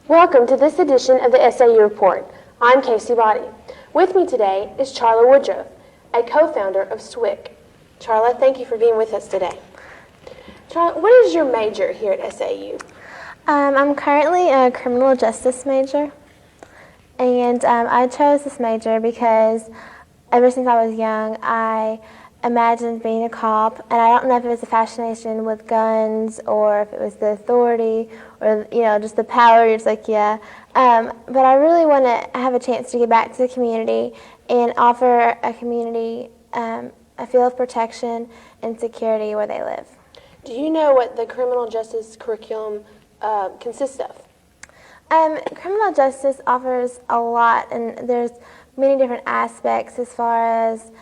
Welcome to this edition of the SAU Report. I'm Casey Body. With me today is Charla Woodruff, a co-founder of Swick. Charla, thank you for being with us today. Charla, what is your major here at SAU? I'm currently a criminal justice major, and I chose this major because ever since I was young, I imagined being a cop, and I don't know if it was a fascination with guns or if it was the authority or, just the power. You're just like, yeah. But I really want to have a chance to get back to the community and offer a community a feel of protection and security where they live. Do you know what the criminal justice curriculum consists of? Criminal justice offers a lot, and there's many different aspects as far as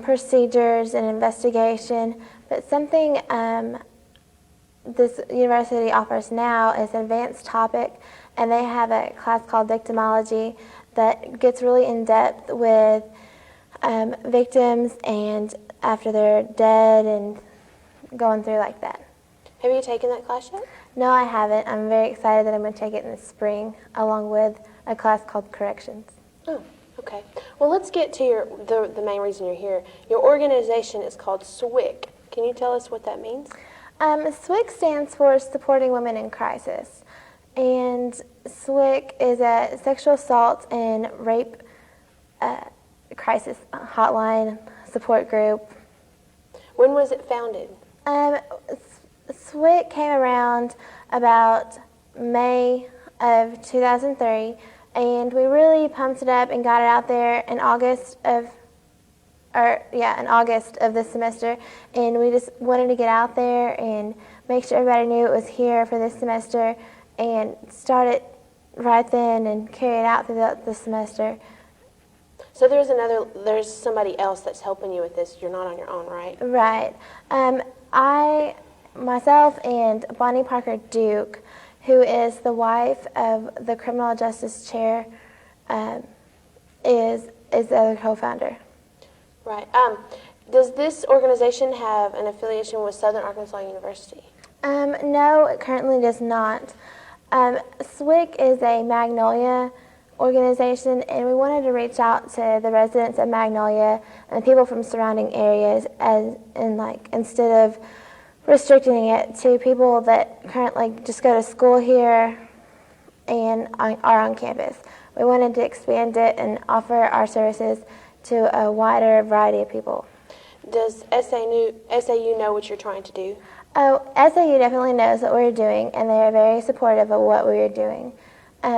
procedures and investigation, but something this university offers now is an advanced topic, and they have a class called victimology that gets really in depth with victims and after they're dead and going through like that. Have you taken that class yet? No, I haven't. I'm very excited that I'm going to take it in the spring along with a class called corrections. Oh. Okay. Well, let's get to the main reason you're here. Your organization is called Swick. Can you tell us what that means? SWIC stands for Supporting Women in Crisis. And SWIC is a sexual assault and rape crisis hotline support group. When was it founded? SWIC came around about May of 2003. And we really pumped it up and got it out there in August of this semester. And we just wanted to get out there and make sure everybody knew it was here for this semester and start it right then and carry it out throughout the semester. So there's somebody else that's helping you with this. You're not on your own, right? Right. Myself and Bonnie Parker Duke, who is the wife of the criminal justice chair, is the other co-founder. Right. Does this organization have an affiliation with Southern Arkansas University? No, it currently does not. SWIC is a Magnolia organization, and we wanted to reach out to the residents of Magnolia and people from surrounding areas, instead of restricting it to people that currently just go to school here and are on campus. We wanted to expand it and offer our services to a wider variety of people. Does SAU know what you're trying to do? Oh, SAU definitely knows what we're doing, and they are very supportive of what we are doing.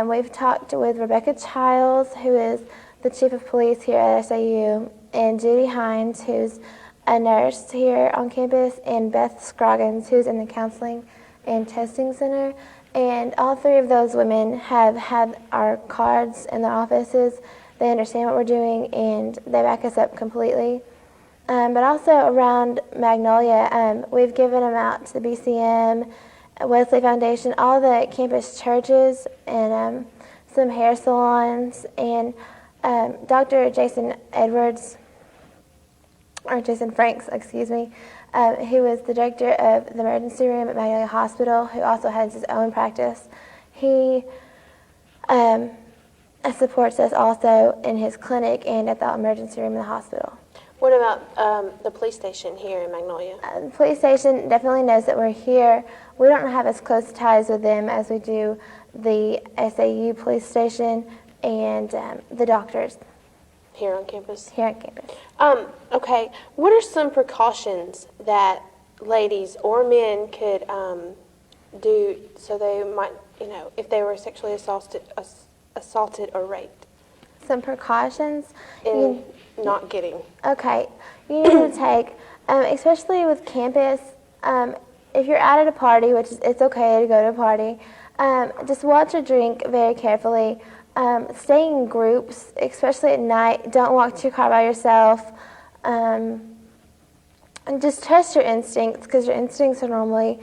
We've talked with Rebecca Childs, who is the chief of police here at SAU, and Judy Hines, who's a nurse here on campus, and Beth Scroggins, who's in the counseling and testing center. And all three of those women have had our cards in their offices. They understand what we're doing, and they back us up completely. But also around Magnolia, we've given them out to the BCM, Wesley Foundation, all the campus churches, and some hair salons, and Dr. Jason Franks, who is the director of the emergency room at Magnolia Hospital, who also has his own practice. He supports us also in his clinic and at the emergency room in the hospital. What about the police station here in Magnolia? The police station definitely knows that we're here. We don't have as close ties with them as we do the SAU police station and the doctors. Here on campus? Here on campus. Okay. What are some precautions that ladies or men could do so they might, if they were sexually assaulted or raped? Some precautions? In not getting. Okay. You need to take, especially with campus, if you're out at a party, which is, it's okay to go to a party, just watch or drink very carefully. Stay in groups, especially at night. Don't walk to your car by yourself. And just trust your instincts, because your instincts are normally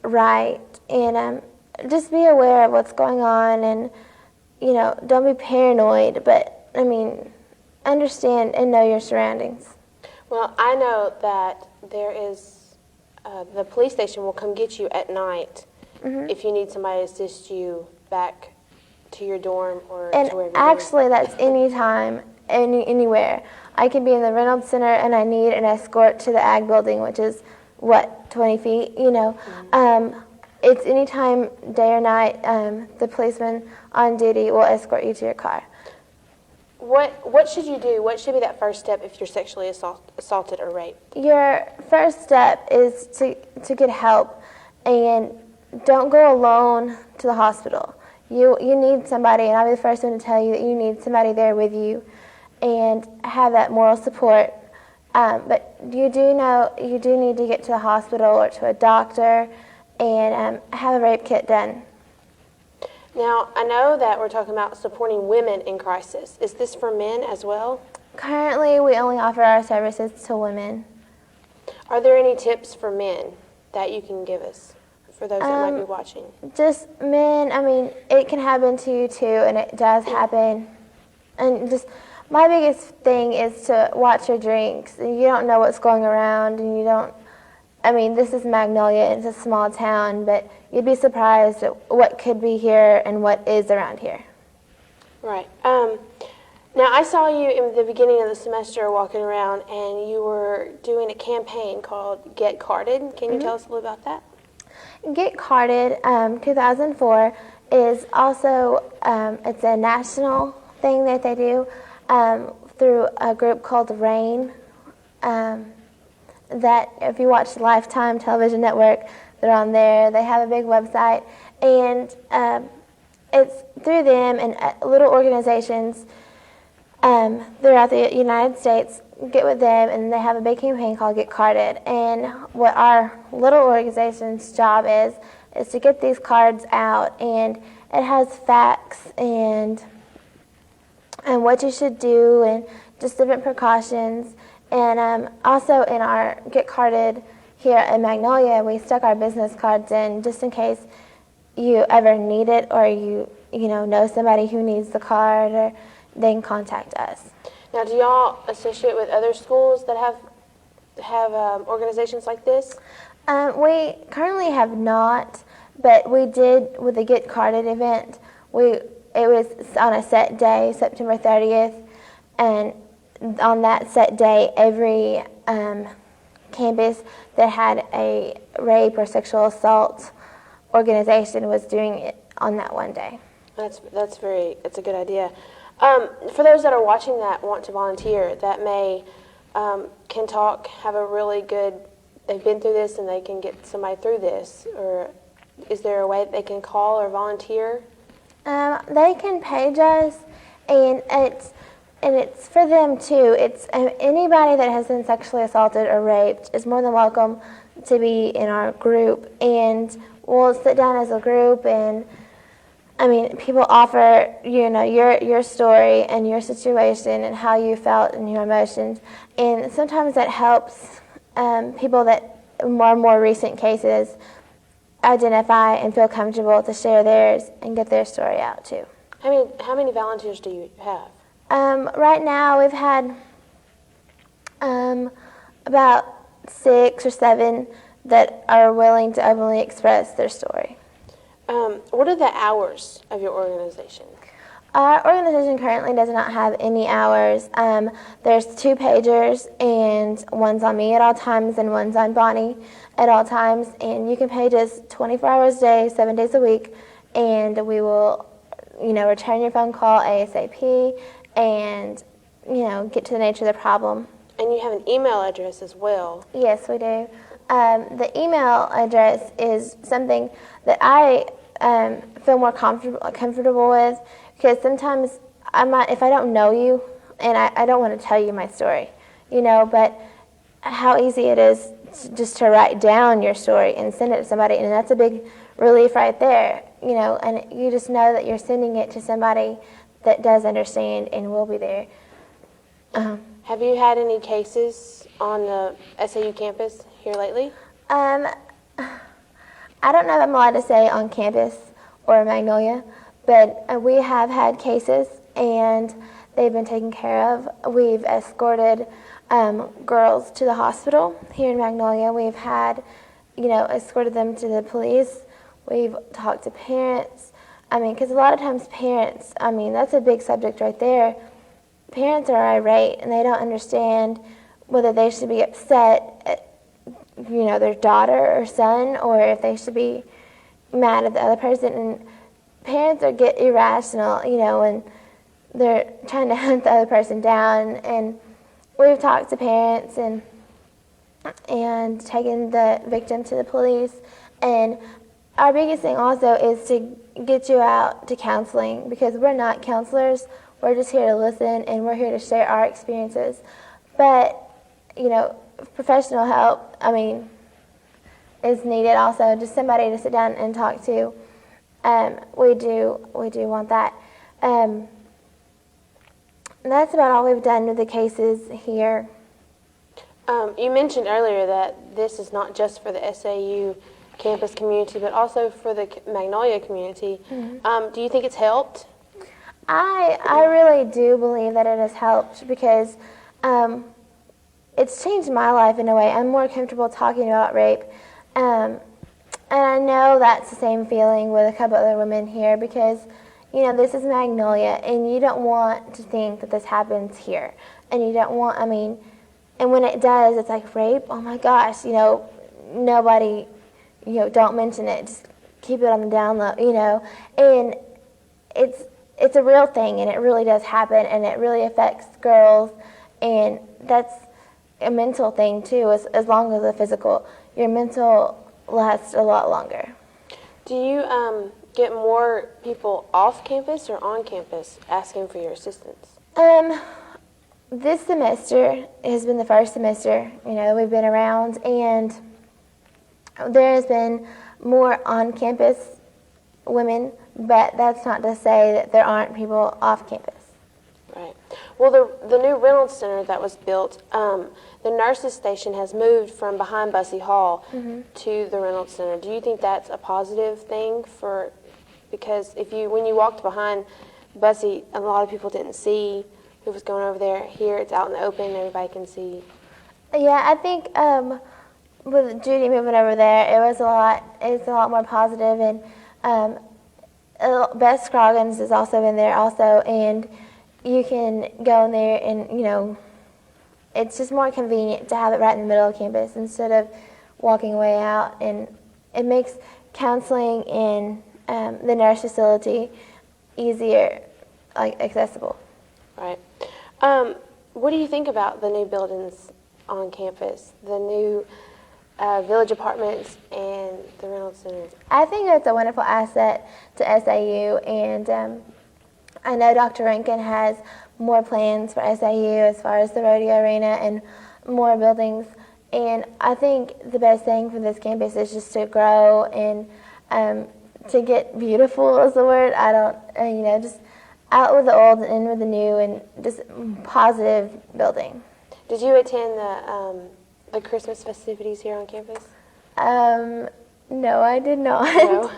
right. And just be aware of what's going on, and don't be paranoid. But understand and know your surroundings. Well, I know that there is the police station will come get you at night if you need somebody to assist you back to your dorm or And to wherever actually, that's anytime, anywhere. I can be in the Reynolds Center and I need an escort to the Ag Building, which is, 20 feet, It's anytime, day or night, the policeman on duty will escort you to your car. What should you do? What should be that first step if you're sexually assaulted or raped? Your first step is to get help, and don't go alone to the hospital. You need somebody, and I'll be the first one to tell you that you need somebody there with you and have that moral support. But you do need to get to the hospital or to a doctor and have a rape kit done. Now, I know that we're talking about supporting women in crisis. Is this for men as well? Currently, we only offer our services to women. Are there any tips for men that you can give us for those that might be watching? Just men, it can happen to you too, and it does happen. And just my biggest thing is to watch your drinks. You don't know what's going around, and you don't. This is Magnolia. It's a small town, but you'd be surprised at what could be here and what is around here. Right. Now, I saw you in the beginning of the semester walking around, and you were doing a campaign called Get Carded. Can you tell us a little about that? Get Carded 2004 is also, it's a national thing that they do through a group called RAIN. That if you watch Lifetime Television Network, they're on there. They have a big website, and it's through them and little organizations throughout the United States get with them, and they have a big campaign called Get Carded. And what our little organization's job is to get these cards out, and it has facts and what you should do and just different precautions. And also in our Get Carded here in Magnolia, we stuck our business cards in just in case you ever need it, or you know somebody who needs the card, or they can contact us. Now, do y'all associate with other schools that have organizations like this? We currently have not, but we did with the Get Carded event. It was on a set day, September 30th, and on that set day, every campus that had a rape or sexual assault organization was doing it on that one day. That's a good idea. For those that are watching that want to volunteer, that may can talk, have a really good, they've been through this and they can get somebody through this, or is there a way that they can call or volunteer? They can page us, and it's for them too. It's anybody that has been sexually assaulted or raped is more than welcome to be in our group, and we'll sit down as a group, and people offer your story and your situation and how you felt and your emotions, and sometimes that helps people that more recent cases identify and feel comfortable to share theirs and get their story out too. How many volunteers do you have? Right now we've had about 6 or 7 that are willing to openly express their story. What are the hours of your organization? Our organization currently does not have any hours. There's 2 pagers, and one's on me at all times and one's on Bonnie at all times, and you can page us 24 hours a day, 7 days a week, and we will return your phone call ASAP and get to the nature of the problem. And you have an email address as well. Yes, we do. The email address is something that I feel more comfortable with, because sometimes if I don't know you, and I don't want to tell you my story, but how easy it is just to write down your story and send it to somebody, and that's a big relief right there, and you just know that you're sending it to somebody that does understand and will be there. Have you had any cases on the SAU campus here lately? I don't know if I'm allowed to say on campus or Magnolia, but we have had cases and they've been taken care of. We've escorted girls to the hospital here in Magnolia. We've had, escorted them to the police. We've talked to parents. because a lot of times parents, that's a big subject right there. Parents are irate and they don't understand whether they should be upset at, their daughter or son, or if they should be mad at the other person. And parents get irrational, when they're trying to hunt the other person down. And we've talked to parents and taken the victim to the police. And our biggest thing also is to get you out to counseling, because we're not counselors. We're just here to listen, and we're here to share our experiences. But, professional help, is needed also. Just somebody to sit down and talk to. We do want that. And that's about all we've done with the cases here. You mentioned earlier that this is not just for the SAU campus community, but also for the Magnolia community. Mm-hmm. Do you think it's helped? I really do believe that it has helped, because it's changed my life in a way. I'm more comfortable talking about rape. And I know that's the same feeling with a couple other women here, because, this is Magnolia, and you don't want to think that this happens here. And you don't want, and when it does, it's like rape, oh my gosh, nobody, don't mention it, just keep it on the down low, and it's a real thing, and it really does happen, and it really affects girls, and that's a mental thing too, as long as the physical. Your mental lasts a lot longer. Do you get more people off campus or on campus asking for your assistance? This semester has been the first semester, we've been around, and there has been more on-campus women, but that's not to say that there aren't people off campus. Right. Well, the new Reynolds Center that was built, the nurses station has moved from behind Bussey Hall mm-hmm. to the Reynolds Center. Do you think that's a positive thing because when you walked behind Bussey, a lot of people didn't see who was going over there. Here it's out in the open, everybody can see. Yeah, I think with Judy moving over there, it's a lot more positive, and Bess Scroggins is also in there also, and you can go in there and, it's just more convenient to have it right in the middle of campus instead of walking way out, and it makes counseling in the nurse facility easier, accessible. Right. What do you think about the new buildings on campus, the new village apartments and the Reynolds Center? I think it's a wonderful asset to SAU, and I know Dr. Rankin has more plans for SAU as far as the rodeo arena and more buildings, and I think the best thing for this campus is just to grow and to get beautiful is the word. I don't, just out with the old and in with the new, and just positive building. Did you attend the Christmas festivities here on campus? No, I did not. No?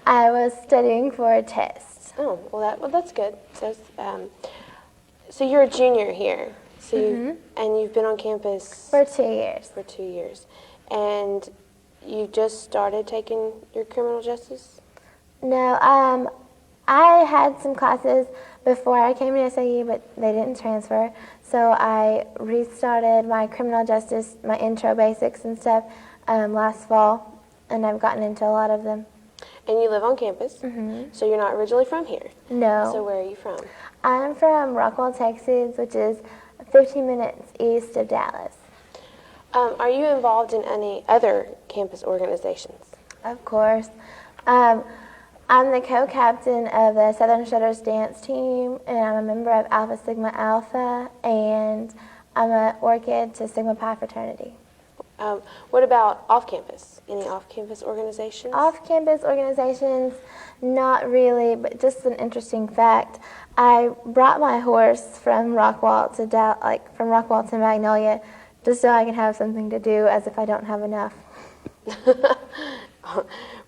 I was studying for a test. Oh, well that's good. So you're a junior here, and you've been on campus for 2 years. For 2 years, and you just started taking your criminal justice? No, I had some classes before I came to SAU, but they didn't transfer. So I restarted my criminal justice, my intro basics and stuff last fall, and I've gotten into a lot of them. And you live on campus, so you're not originally from here? No. So where are you from? I'm from Rockwall, Texas, which is 15 minutes east of Dallas. Are you involved in any other campus organizations? Of course. I'm the co-captain of the Southern Shutters dance team, and I'm a member of Alpha Sigma Alpha, and I'm an orchid to Sigma Pi fraternity. What about off-campus? Any off-campus organizations? Off-campus organizations, not really, but just an interesting fact. I brought my horse from Rockwall to Magnolia, just so I can have something to do, as if I don't have enough.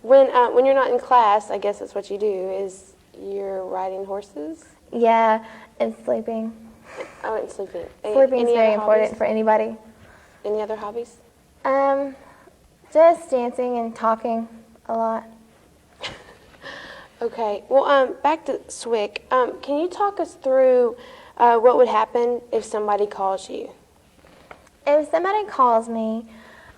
When you're not in class, I guess that's what you do, is you're riding horses? Yeah, and sleeping. Oh, and sleeping. Sleeping is very important for anybody. Any other hobbies? Just dancing and talking a lot. Okay. Well, back to Swick. Can you talk us through what would happen if somebody calls you? If somebody calls me,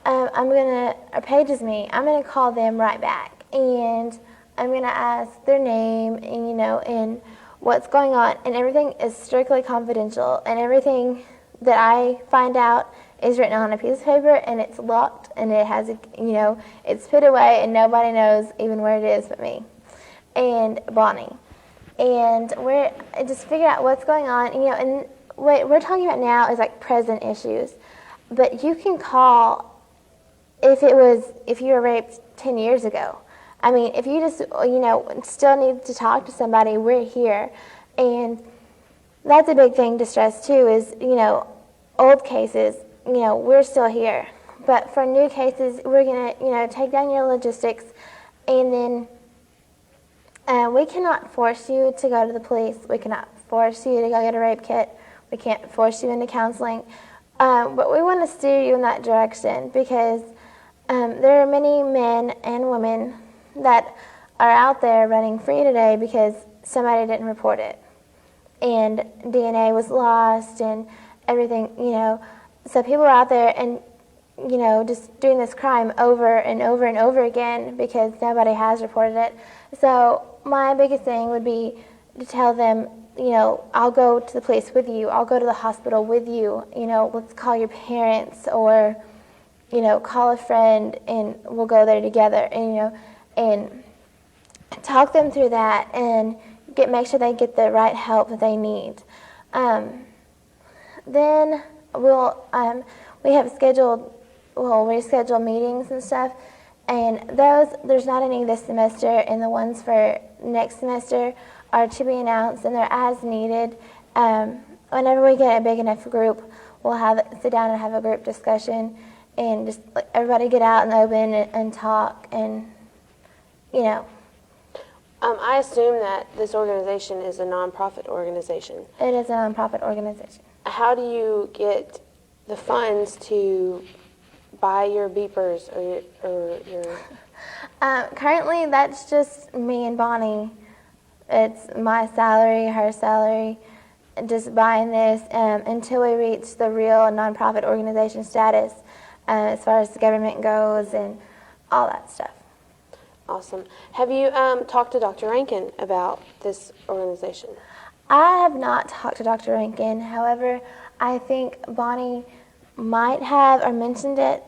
or pages me, I'm gonna call them right back, and I'm gonna ask their name and and what's going on, and everything is strictly confidential, and everything that I find out is written on a piece of paper, and it's locked, and it has it's put away, and nobody knows even where it is but me and Bonnie, and we're just figure out what's going on, and what we're talking about now is like present issues, but you can call if you were raped 10 years ago. I mean, if you just still need to talk to somebody, we're here, and that's a big thing to stress too. Is old cases, we're still here, but for new cases, we're gonna take down your logistics, and then. We cannot force you to go to the police. We cannot force you to go get a rape kit. We can't force you into counseling. But we want to steer you in that direction because there are many men and women that are out there running free today because somebody didn't report it. And DNA was lost and everything, So people are out there and, just doing this crime over and over and over again because nobody has reported it. So my biggest thing would be to tell them, I'll go to the police with you. I'll go to the hospital with you. Let's call your parents or, call a friend and we'll go there together. And talk them through that and make sure they get the right help that they need. Then we have reschedule meetings and stuff. And there's not any this semester, and the ones for next semester are to be announced, and they're as needed. Whenever we get a big enough group, we'll sit down and have a group discussion, and just everybody get out in the open and talk, and I assume that this organization is a nonprofit organization. It is a nonprofit organization. How do you get the funds to buy your beepers or your... Currently, that's just me and Bonnie. It's my salary, her salary, just buying this until we reach the real nonprofit organization status as far as the government goes and all that stuff. Awesome. Have you talked to Dr. Rankin about this organization? I have not talked to Dr. Rankin. However, I think Bonnie might have or mentioned it,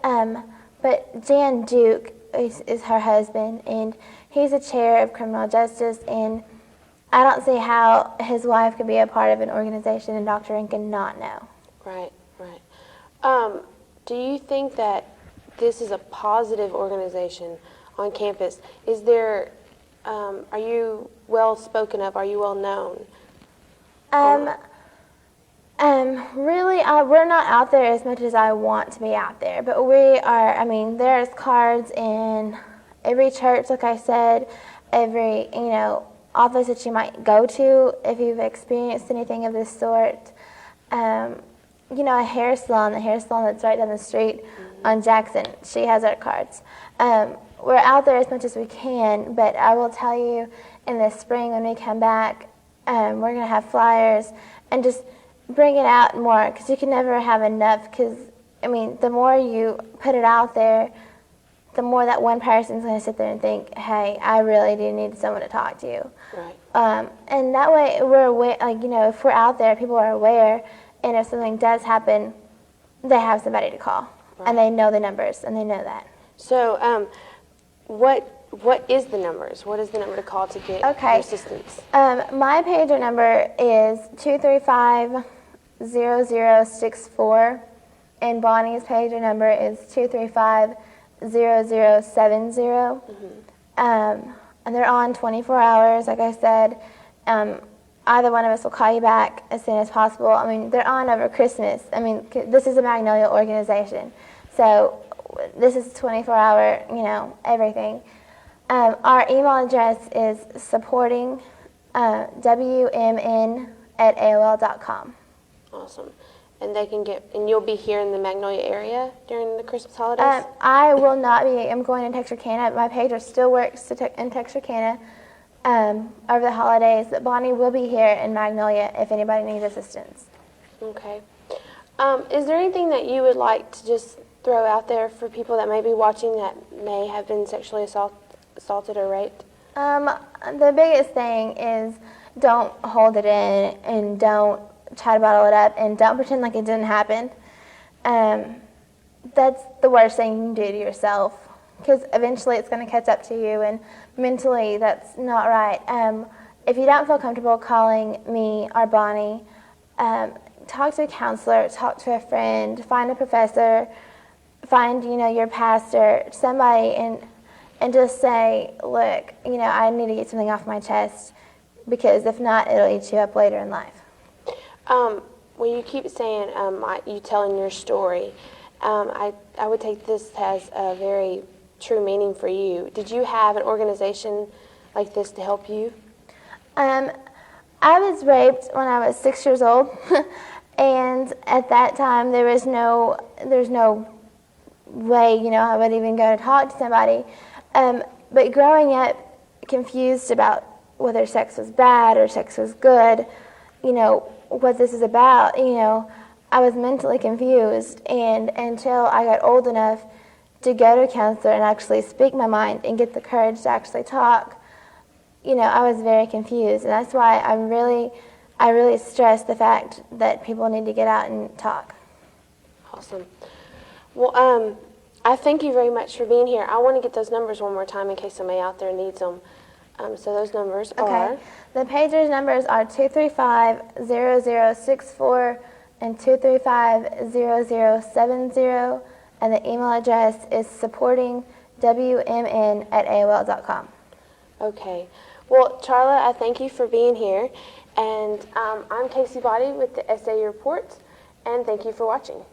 but Jan Duke is her husband, and he's a chair of criminal justice, and I don't see how his wife could be a part of an organization and Dr. Rankin not know. Right. Do you think that this is a positive organization on campus? Is there, are you well spoken of? Are you well known? Really, we're not out there as much as I want to be out there, but we are. There's cards in every church, like I said, every office that you might go to if you've experienced anything of this sort. A hair salon, the hair salon that's right down the street on Jackson, she has our cards. We're out there as much as we can, but I will tell you, in the spring when we come back, we're going to have flyers and just bring it out more, because you can never have enough, because, the more you put it out there, the more that one person's going to sit there and think, hey, I really do need someone to talk to. Right. And that way we're aware, if we're out there, people are aware, and if something does happen, they have somebody to call. Right. And they know the numbers, and they know that. So what is the numbers? What is the number to call to get assistance? My pager number is 235-0064, and Bonnie's pager number is 235-0070. And they're on 24 hours, like I said. Either one of us will call you back as soon as possible. They're on over Christmas. This is a Magnolia organization, so this is 24-hour, everything. Our email address is supporting wmn@aol.com. Awesome. And and you'll be here in the Magnolia area during the Christmas holidays? I will not be. I'm going to Texarkana. My pager still works in Texarkana. over the holidays. But Bonnie will be here in Magnolia if anybody needs assistance. Okay. Is there anything that you would like to just throw out there for people that may be watching that may have been sexually assaulted or raped? The biggest thing is don't hold it in and don't try to bottle it up and don't pretend like it didn't happen. That's the worst thing you can do to yourself, because eventually it's going to catch up to you, and mentally that's not right. If you don't feel comfortable calling me or Bonnie, talk to a counselor, talk to a friend, find a professor, find your pastor, somebody, and just say, look, I need to get something off my chest, because if not, it'll eat you up later in life. When you keep saying you telling your story, I would take this as a very true meaning for you. Did you have an organization like this to help you? I was raped when I was 6 years old, and at that time there's no way I would even go to talk to somebody. But growing up confused about whether sex was bad or sex was good, what this is about, I was mentally confused, and until I got old enough to go to a counselor and actually speak my mind and get the courage to actually talk, I was very confused, and that's why I really stress the fact that people need to get out and talk. Awesome. Well, I thank you very much for being here. I want to get those numbers one more time in case somebody out there needs them. So those numbers are... The pager's numbers are 235-0064 and 235-0070, and the email address is supportingwmn@aol.com. Okay. Well, Charla, I thank you for being here, and I'm Casey Body with the SAU Report, and thank you for watching.